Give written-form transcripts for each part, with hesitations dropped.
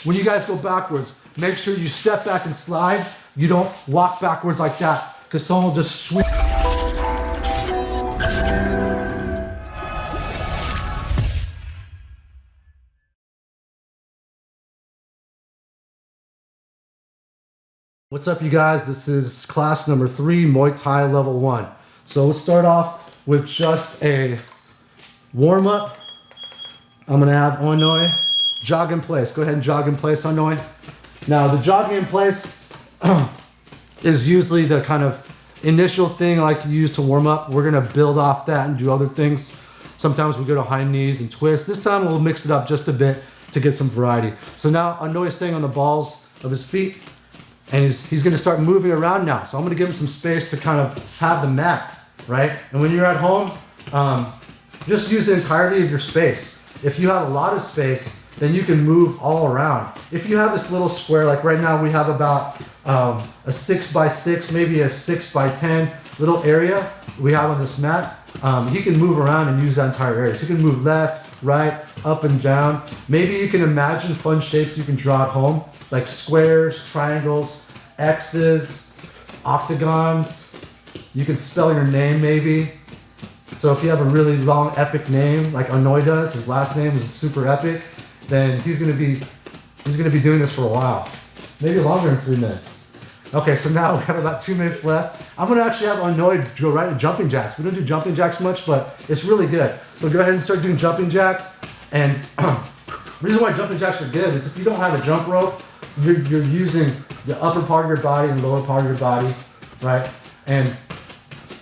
when you guys go backwards, make sure you step back and slide. You don't walk backwards like that, because someone will just sweep. What's up, you guys? This is class number 3, Muay Thai level 1. So let's start off with just a warm-up. I'm gonna have Onoi jog in place. Go ahead and jog in place, Onoi. Now the jogging in place is usually the kind of initial thing I like to use to warm up. We're gonna build off that and do other things. Sometimes we go to high knees and twist. This time we'll mix it up just a bit to get some variety. So now Onoi is staying on the balls of his feet. And he's gonna start moving around now. So I'm gonna give him some space to kind of have the mat, right? And when you're at home, just use the entirety of your space. If you have a lot of space, then you can move all around. If you have this little square, like right now we have about a 6x6, maybe a 6x10 little area we have on this mat, you can move around and use that entire area. So you can move left, right, up and down. Maybe you can imagine fun shapes you can draw at home, like squares, triangles, X's, octagons. You can spell your name maybe. So if you have a really long epic name like Onoi does, his last name is super epic, then he's gonna be doing this for a while. Maybe longer than 3 minutes. Okay, so now we have about 2 minutes left. I'm gonna actually have Onoi go right to jumping jacks. We don't do jumping jacks much, but it's really good. So go ahead and start doing jumping jacks. And the reason why jumping jacks are good is if you don't have a jump rope, you're using the upper part of your body and lower part of your body, right? And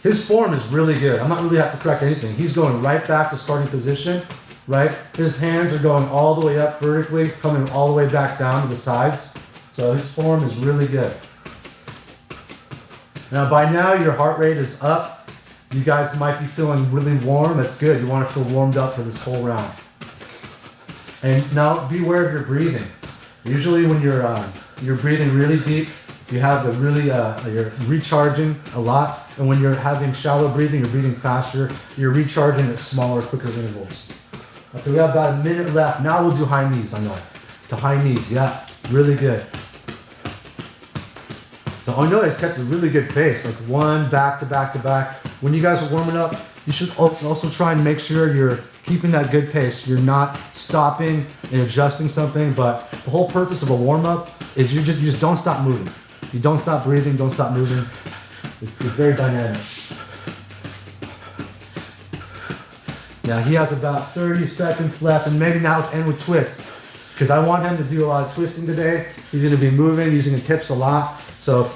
his form is really good. I'm not really have to correct anything. He's going right back to starting position, right? His hands are going all the way up vertically, coming all the way back down to the sides. So his form is really good. Now by now your heart rate is up. You guys might be feeling really warm. That's good. You want to feel warmed up for this whole round. And now be aware of your breathing. Usually when you're breathing really deep, you have you're recharging a lot. And when you're having shallow breathing, you're breathing faster. You're recharging at smaller, quicker intervals. Okay, we have about a minute left. Now we'll do high knees, I know. To high knees, yeah, really good. The Onoi has kept a really good pace, like one back to back to back. When you guys are warming up, you should also try and make sure you're keeping that good pace. You're not stopping and adjusting something, but the whole purpose of a warm-up is you just don't stop moving. You don't stop breathing, don't stop moving. It's very dynamic. Now he has about 30 seconds left, and maybe now let's end with twists, because I want him to do a lot of twisting today. He's gonna be moving, using his hips a lot. So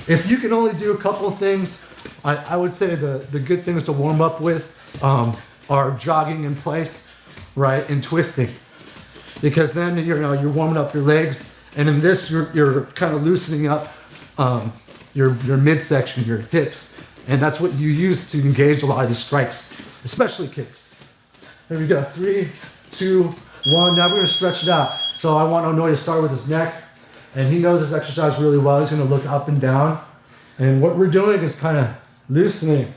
if you can only do a couple of things, I would say the good things to warm up with are jogging in place, right, and twisting. Because then you're warming up your legs, and in this you're kind of loosening up your midsection, your hips, and that's what you use to engage a lot of these strikes, especially kicks. Here we go, 3, 2, 1. Now we're gonna stretch it out. So I want Onoi to start with his neck, and he knows this exercise really well. He's gonna look up and down, and what we're doing is kind of loosening,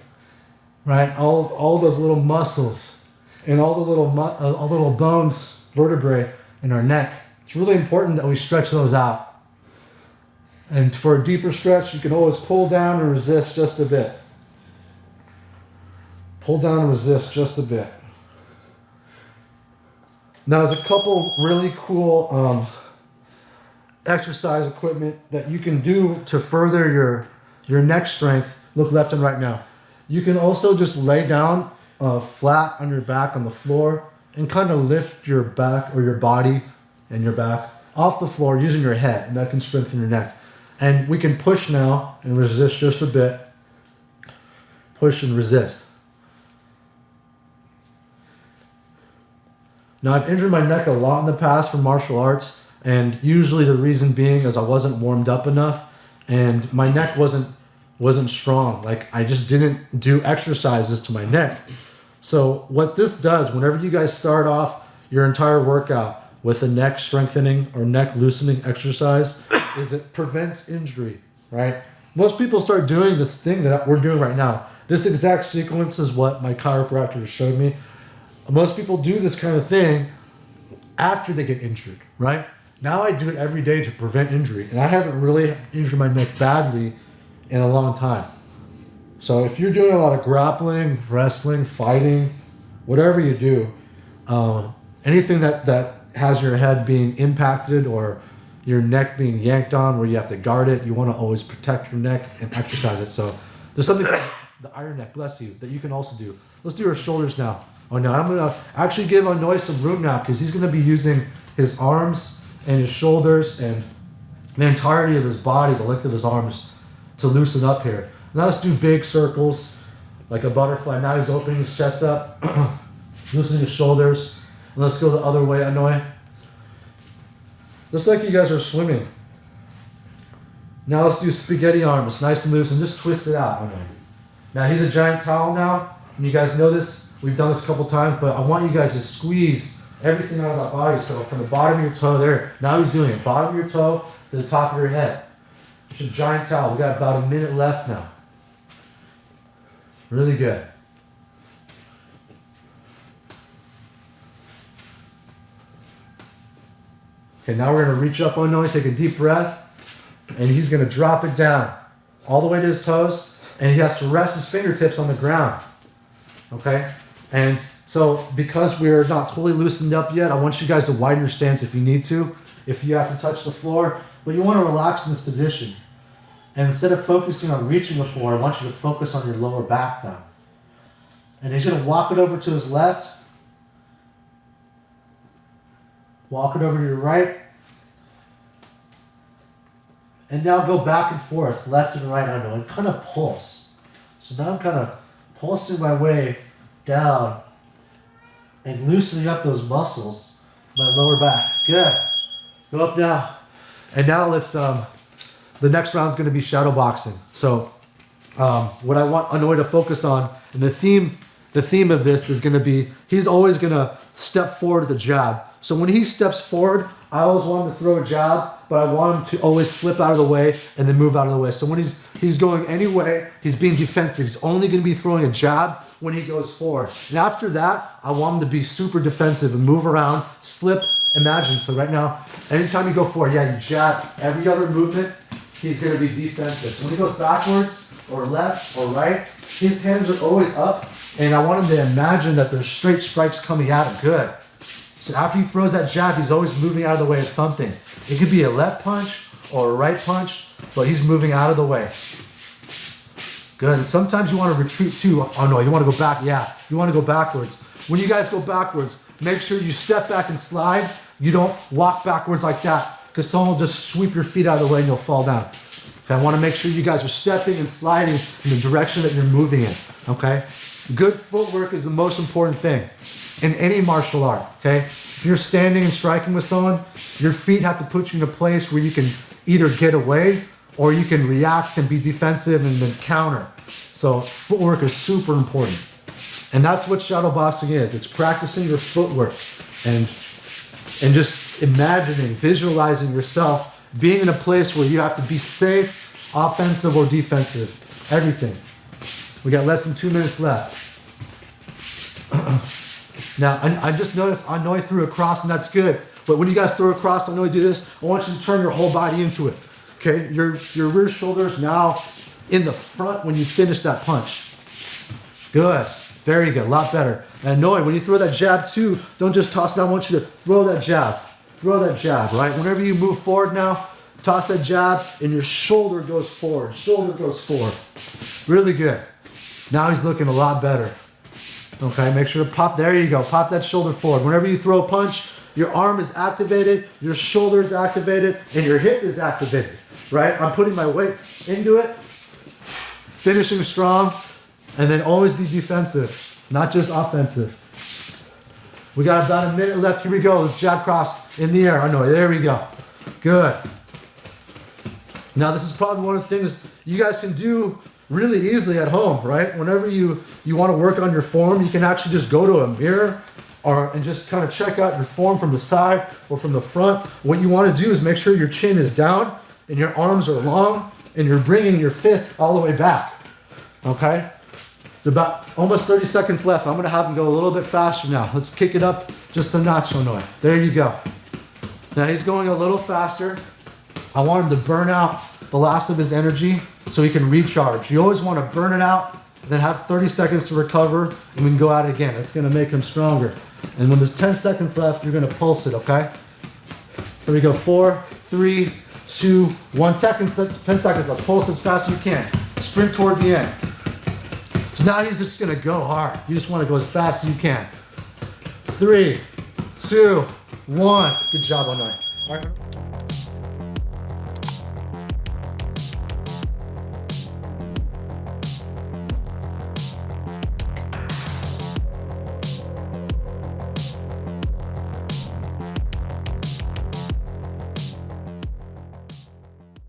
right? All those little muscles and all the little bones, vertebrae in our neck. It's really important that we stretch those out. And for a deeper stretch, you can always pull down and resist just a bit. Pull down and resist just a bit. Now there's a couple really cool exercise equipment that you can do to further your neck strength. Look left and right now. You can also just lay down flat on your back on the floor and kind of lift your back or your body and your back off the floor using your head, and that can strengthen your neck. And we can push now and resist just a bit. Push and resist. Now I've injured my neck a lot in the past from martial arts, and usually the reason being is I wasn't warmed up enough and my neck wasn't strong. Like I just didn't do exercises to my neck. So what this does, whenever you guys start off your entire workout with a neck strengthening or neck loosening exercise, is it prevents injury, right? Most people start doing this thing that we're doing right now. This exact sequence is what my chiropractor showed me. Most people do this kind of thing after they get injured, right? Now I do it every day to prevent injury. And I haven't really injured my neck badly in a long time. So if you're doing a lot of grappling, wrestling, fighting, whatever you do, anything that has your head being impacted or your neck being yanked on where you have to guard it, you want to always protect your neck and exercise it. So there's something called the iron neck, bless you, that you can also do. Let's do our shoulders now. Oh no, I'm going to actually give Anoy some room now because he's going to be using his arms and his shoulders and the entirety of his body, the length of his arms, to loosen up here. Now let's do big circles like a butterfly. Now he's opening his chest up, loosening his shoulders. And let's go the other way, Anoy. Just like you guys are swimming. Now let's do spaghetti arms, nice and loose, and just twist it out, Anoy. Now he's a giant towel now, and you guys know this. We've done this a couple times, but I want you guys to squeeze everything out of that body. So from the bottom of your toe there, now he's doing it. Bottom of your toe to the top of your head. It's a giant towel. We got about a minute left now. Really good. Okay, now we're going to reach up on Noe, take a deep breath, and he's going to drop it down all the way to his toes, and he has to rest his fingertips on the ground. Okay? And so because we're not totally loosened up yet, I want you guys to widen your stance if you need to, if you have to touch the floor, but you want to relax in this position. And instead of focusing on reaching the floor, I want you to focus on your lower back now. And he's going to walk it over to his left. Walk it over to your right. And now go back and forth, left and right, I know, and kind of pulse. So now I'm kind of pulsing my way down and loosening up those muscles, my lower back. Good. Go up now. And now let's, the next round is going to be shadow boxing. So what I want Anoy to focus on, and the theme of this is going to be, he's always going to step forward with a jab. So when he steps forward, I always want him to throw a jab, but I want him to always slip out of the way and then move out of the way. So when he's going any way, he's being defensive. He's only going to be throwing a jab when he goes forward. And after that, I want him to be super defensive and move around, slip, imagine. So right now, anytime you go forward, yeah, you jab. Every other movement, he's going to be defensive. So when he goes backwards or left or right, his hands are always up, and I want him to imagine that there's straight strikes coming at him. Good. So after he throws that jab, he's always moving out of the way of something. It could be a left punch or a right punch, but he's moving out of the way. Good. And sometimes you want to retreat too. Oh no, you want to go back. Yeah, you want to go backwards. When you guys go backwards, make sure you step back and slide. You don't walk backwards like that, because someone will just sweep your feet out of the way and you'll fall down. Okay, I want to make sure you guys are stepping and sliding in the direction that you're moving in. Okay? Good footwork is the most important thing in any martial art, okay? If you're standing and striking with someone, your feet have to put you in a place where you can either get away or you can react and be defensive and then counter. So footwork is super important. And that's what shadow boxing is. It's practicing your footwork and just imagining, visualizing yourself being in a place where you have to be safe, offensive or defensive, everything. We got less than 2 minutes left. Now, I just noticed Anoy threw a cross, and that's good. But when you guys throw a cross, Anoy do this, I want you to turn your whole body into it. Okay? Your rear shoulder is now in the front when you finish that punch. Good. Very good. A lot better. And Anoy, when you throw that jab too, don't just toss it. I want you to throw that jab. Throw that jab, right? Whenever you move forward now, toss that jab, and your shoulder goes forward. Shoulder goes forward. Really good. Now he's looking a lot better. Okay, make sure to pop, there you go, pop that shoulder forward. Whenever you throw a punch, your arm is activated, your shoulder is activated, and your hip is activated, right? I'm putting my weight into it, finishing strong, and then always be defensive, not just offensive. We got about a minute left, here we go, let's jab cross in the air. I know, there we go, good. Now this is probably one of the things you guys can do really easily at home, right? Whenever you want to work on your form, you can actually just go to a mirror and just kind of check out your form from the side or from the front. What you want to do is make sure your chin is down and your arms are long and you're bringing your fist all the way back, okay? It's about almost 30 seconds left. I'm going to have them go a little bit faster now. Let's kick it up just a notch, Anoy. There you go. Now he's going a little faster. I want him to burn out the last of his energy so he can recharge. You always want to burn it out, then have 30 seconds to recover, and we can go at it again. It's gonna make him stronger. And when there's 10 seconds left, you're gonna pulse it, okay? Here we go, 4, 3, 2, 1 second, 10 seconds left. Pulse as fast as you can. Sprint toward the end. So now he's just gonna go hard. You just wanna go as fast as you can. 3, 2, 1. Good job, Onai. All right.